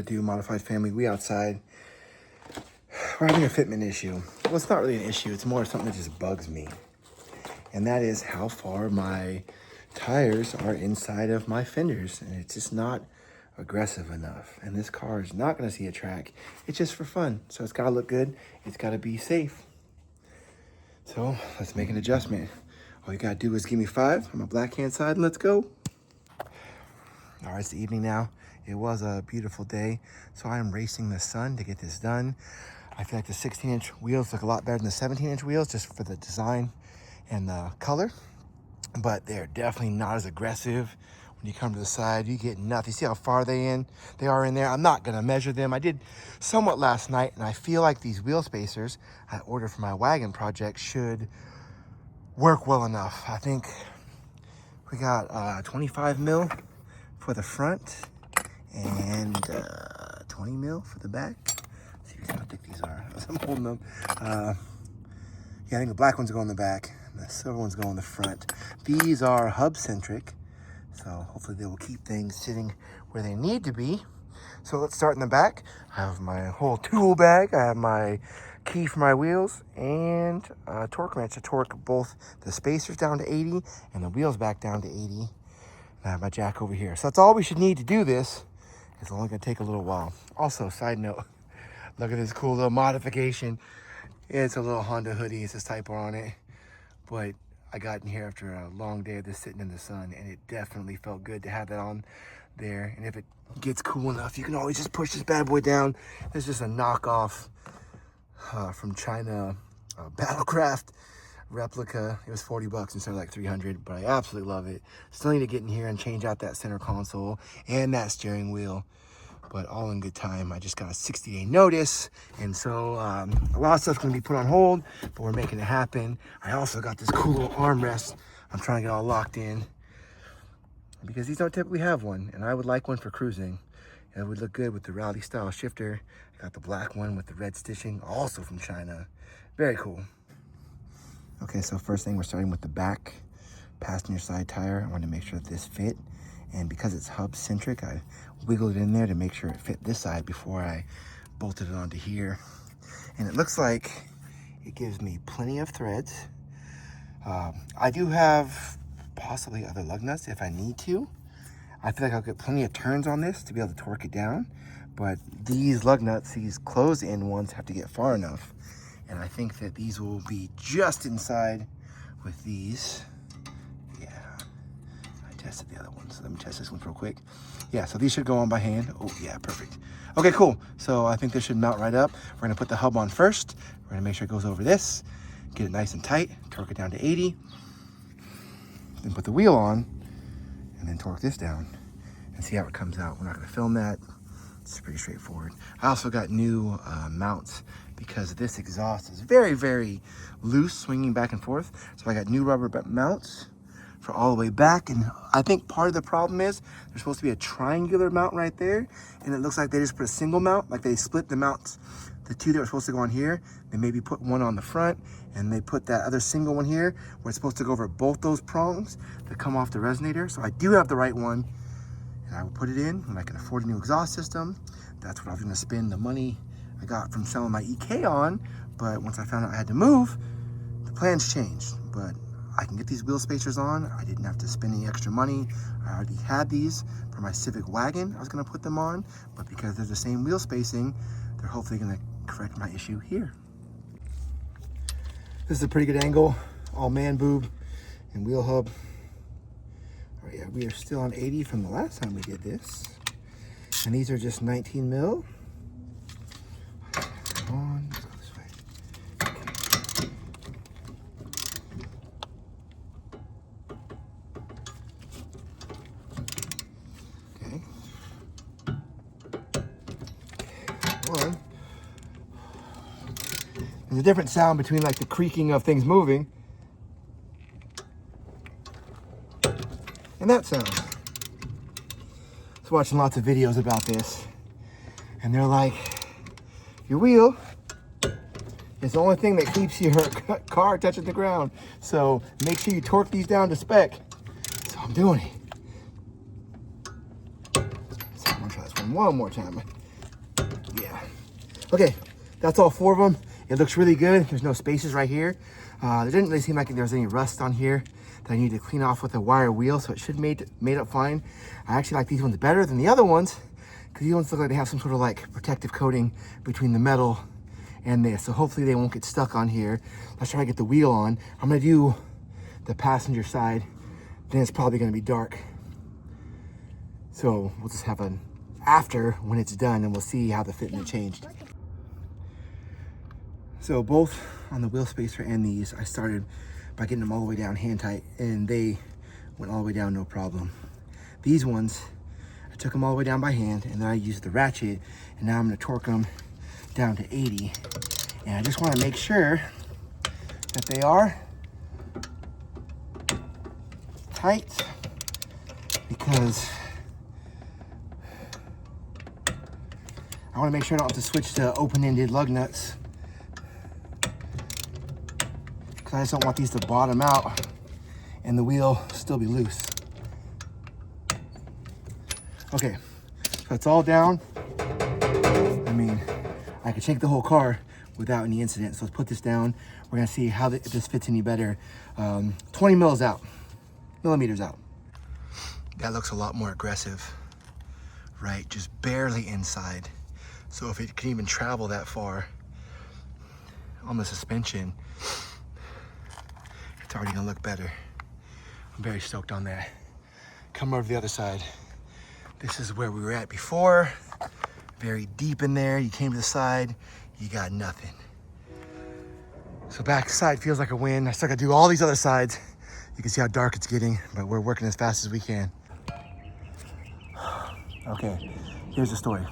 to do, Modified Family? We outside. We're having a fitment issue. Well, it's not really an issue. It's more something that just bugs me. And that is how far my tires are inside of my fenders. And it's just not aggressive enough. And this car is not going to see a track. It's just for fun. So it's got to look good. It's got to be safe. So let's make an adjustment. All you got to do is give me 5 on my black hand side and let's go. All right, it's the evening now. It was a beautiful day, so I am racing the sun to get this done. I feel like the 16-inch wheels look a lot better than the 17-inch wheels just for the design and the color, but they're definitely not as aggressive. When you come to the side, you get nothing. You see how far they are in there? I'm not gonna measure them. I did somewhat last night, and I feel like these wheel spacers I ordered for my wagon project should work well enough. I think we got 25 mil for the front and 20 mil for the back. Let's see how thick these are. I'm holding them. Yeah, I think the black ones go in the back and the silver ones go in the front. These are hub centric, so hopefully they will keep things sitting where they need to be. So let's start in the back. I have my whole tool bag. I have my key for my wheels and a torque wrench to torque both the spacers down to 80 and the wheels back down to 80. I have my jack over here. So that's all we should need to do this. It's only gonna take a little while. Also, side note, look at this cool little modification. It's a little Honda hoodie, it's this Type R on it. But I got in here after a long day of this sitting in the sun, and it definitely felt good to have that on there. And if it gets cool enough, you can always just push this bad boy down. There's just a knockoff from China, Battlecraft replica. It was 40 bucks instead of like 300, but I absolutely love it. Still need to get in here and change out that center console and that steering wheel, but all in good time. I just got a 60-day notice, and so a lot of stuff's gonna be put on hold, but we're making it happen. I also got this cool little armrest I'm trying to get all locked in because these don't typically have one, and I would like one for cruising. It would look good with the rally style shifter. I got the black one with the red stitching, also from China. Very cool. Okay, so first thing, we're starting with the back passenger side tire. I wanted to make sure that this fit, and because it's hub centric, I wiggled it in there to make sure it fit this side before I bolted it onto here. And it looks like it gives me plenty of threads. I do have possibly other lug nuts if I need to. I feel like I'll get plenty of turns on this to be able to torque it down, but these lug nuts, these closed-in ones, have to get far enough. And I think that these will be just inside with these. Yeah, I tested the other one, so let me test this one real quick. Yeah, so these should go on by hand. Oh yeah, perfect. Okay, cool. So I think this should mount right up. We're gonna put the hub on first. We're gonna make sure it goes over this, get it nice and tight, torque it down to 80, then put the wheel on, and then torque this down and see how it comes out. We're not gonna film that. It's pretty straightforward. I also got new mounts because this exhaust is very, very loose, swinging back and forth. So I got new rubber mounts for all the way back. And I think part of the problem is there's supposed to be a triangular mount right there. And it looks like they just put a single mount, like they split the mounts. The two that were supposed to go on here, they maybe put one on the front, and they put that other single one here where it's supposed to go over both those prongs that come off the resonator. So I do have the right one, and I will put it in when I can afford a new exhaust system. That's what I was gonna spend the money I got from selling my EK on, but once I found out I had to move, the plans changed. But I can get these wheel spacers on. I didn't have to spend any extra money. I already had these for my Civic wagon. I was gonna put them on, but because they're the same wheel spacing, they're hopefully gonna correct my issue here. This is a pretty good angle, all man boob and wheel hub. All right, yeah, we are still on 80 from the last time we did this. And these are just 19 mil. Come on, let's go this way. Okay. One. There's a different sound between like the creaking of things moving and that sound. I was watching lots of videos about this, and they're like, your wheel is the only thing that keeps your car touching the ground. So make sure you torque these down to spec. So I'm doing it. So I'm gonna try this one more time. Okay, that's all 4 of them. It looks really good. There's no spaces right here. There didn't really seem like there was any rust on here that I need to clean off with a wire wheel, so it should made up fine. I actually like these ones better than the other ones because these ones look like they have some sort of like protective coating between the metal and this. So hopefully they won't get stuck on here. Let's try to get the wheel on. I'm gonna do the passenger side. Then it's probably gonna be dark. So we'll just have an after when it's done and we'll see how the fitment changed. So both on the wheel spacer and these, I started by getting them all the way down hand tight and they went all the way down no problem. These ones, I took them all the way down by hand and then I used the ratchet and now I'm gonna torque them down to 80. And I just wanna make sure that they are tight because I wanna make sure I don't have to switch to open-ended lug nuts. I just don't want these to bottom out and the wheel still be loose. Okay, so it's all down. I mean, I could shake the whole car without any incident. So let's put this down. We're gonna see how if this fits any better. 20 millimeters out. That looks a lot more aggressive, right? Just barely inside. So if it can even travel that far on the suspension, it's already gonna look better. I'm very stoked on that. Come over to the other side. This is where we were at before. Very deep in there. You came to the side, you got nothing. So back side feels like a win. I still gotta do all these other sides. You can see how dark it's getting, but we're working as fast as we can. Okay, here's the story.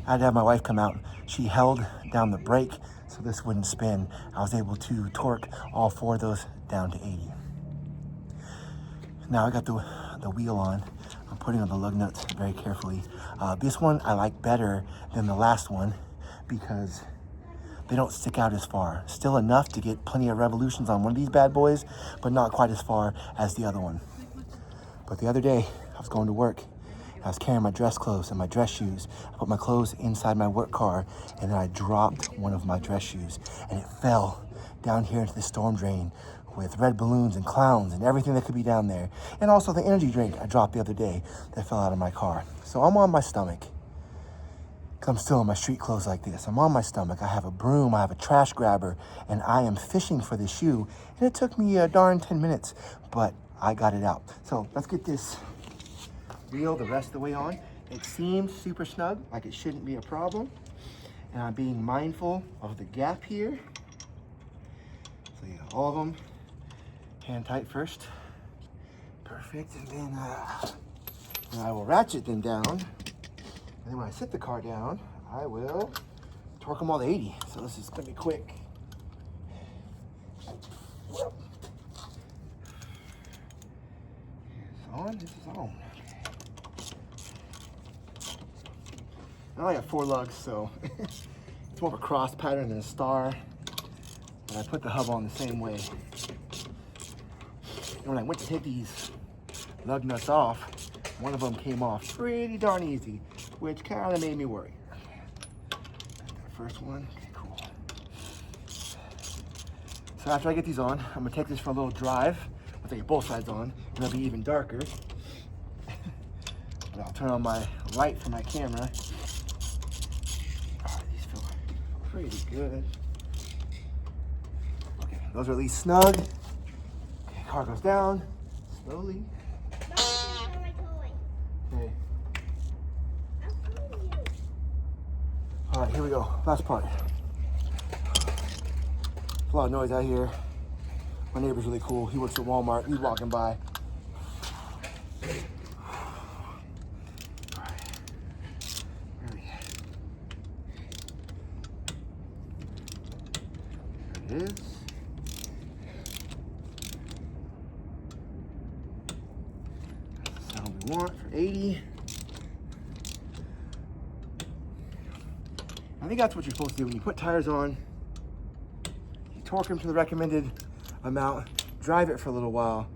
I had to have my wife come out. She held down the brake so this wouldn't spin. I was able to torque all 4 of those down to 80. Now I got the wheel on. I'm putting on the lug nuts very carefully. This one I like better than the last one because they don't stick out as far. Still enough to get plenty of revolutions on one of these bad boys, but not quite as far as the other one. But the other day, I was going to work. I was carrying my dress clothes and my dress shoes. I put my clothes inside my work car, and then I dropped one of my dress shoes, and it fell down here into the storm drain with red balloons and clowns and everything that could be down there. And also the energy drink I dropped the other day that fell out of my car. So I'm on my stomach. I'm still in my street clothes like this. I'm on my stomach. I have a broom, I have a trash grabber, and I am fishing for the shoe. And it took me a darn 10 minutes, but I got it out. So let's get this wheel the rest of the way on. It seems super snug, like it shouldn't be a problem. And I'm being mindful of the gap here. So you got all of them hand tight first. Perfect, and then I will ratchet them down. And then when I sit the car down, I will torque them all to 80. So this is gonna be quick. It's on, this is on. I only have 4 lugs, so it's more of a cross pattern than a star. But I put the hub on the same way. And when I went to take these lug nuts off, one of them came off pretty darn easy, which kind of made me worry. That first one, okay, cool. So after I get these on, I'm gonna take this for a little drive. I'll take both sides on, and it'll be even darker. But I'll turn on my light for my camera. Oh, these feel pretty good. Okay, those are at least snug. Okay, car goes down, slowly. Okay. All right, here we go. Last part. There's a lot of noise out here. My neighbor's really cool. He works at Walmart. He's walking by. All right. Where are we at? There it is. That's the sound we want for 80. I think that's what you're supposed to do. When you put tires on, you torque them to the recommended amount, drive it for a little while,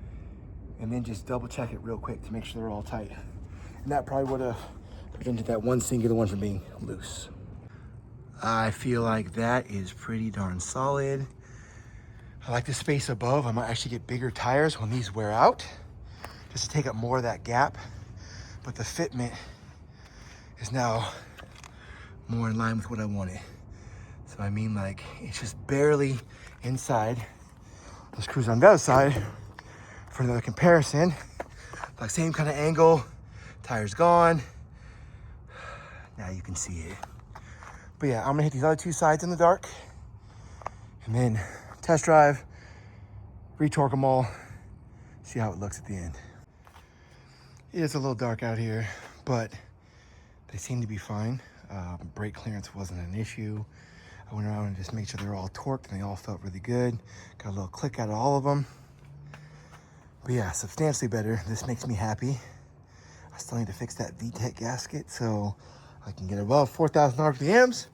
and then just double check it real quick to make sure they're all tight. And that probably would have prevented that one singular one from being loose. I feel like that is pretty darn solid. I like the space above. I might actually get bigger tires when these wear out, just to take up more of that gap. But the fitment is now more in line with what I wanted. So I mean, like, it's just barely inside. Let's cruise on the other side for another comparison. Like, same kind of angle, tires gone. Now you can see it. But yeah, I'm gonna hit these other two sides in the dark and then test drive, retorque them all, see how it looks at the end. It is a little dark out here, but they seem to be fine. Brake clearance wasn't an issue. I went around and just made sure they were all torqued and they all felt really good. Got a little click out of all of them. But yeah, substantially better. This makes me happy. I still need to fix that VTEC gasket so I can get above 4,000 RPMs.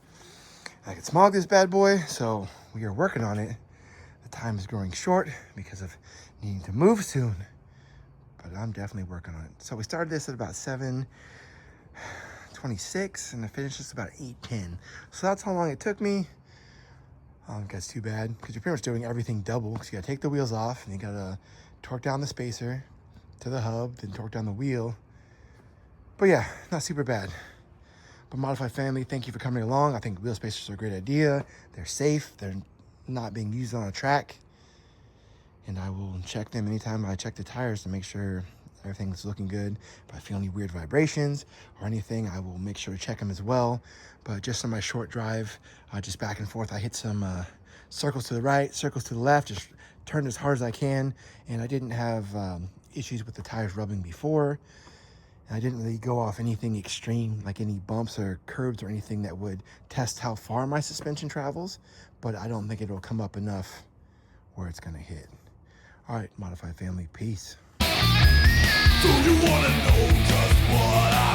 I can smog this bad boy, so we are working on it. The time is growing short because of needing to move soon, but I'm definitely working on it. So we started this at about 7:26 and I finished this about 8:10. So that's how long it took me. I don't think that's too bad because you're pretty much doing everything double, because you gotta take the wheels off and you gotta torque down the spacer to the hub, then torque down the wheel. But yeah, not super bad. But Modified family, thank you for coming along. I think wheel spacers are a great idea. They're safe. They're not being used on a track. And I will check them anytime I check the tires to make sure everything's looking good. If I feel any weird vibrations or anything, I will make sure to check them as well. But just on my short drive, just back and forth, I hit some circles to the right, circles to the left, just turned as hard as I can. And I didn't have issues with the tires rubbing before. I didn't really go off anything extreme, like any bumps or curbs or anything that would test how far my suspension travels, but I don't think it'll come up enough where it's gonna hit. All right, Modified family, peace. So you wanna know just what I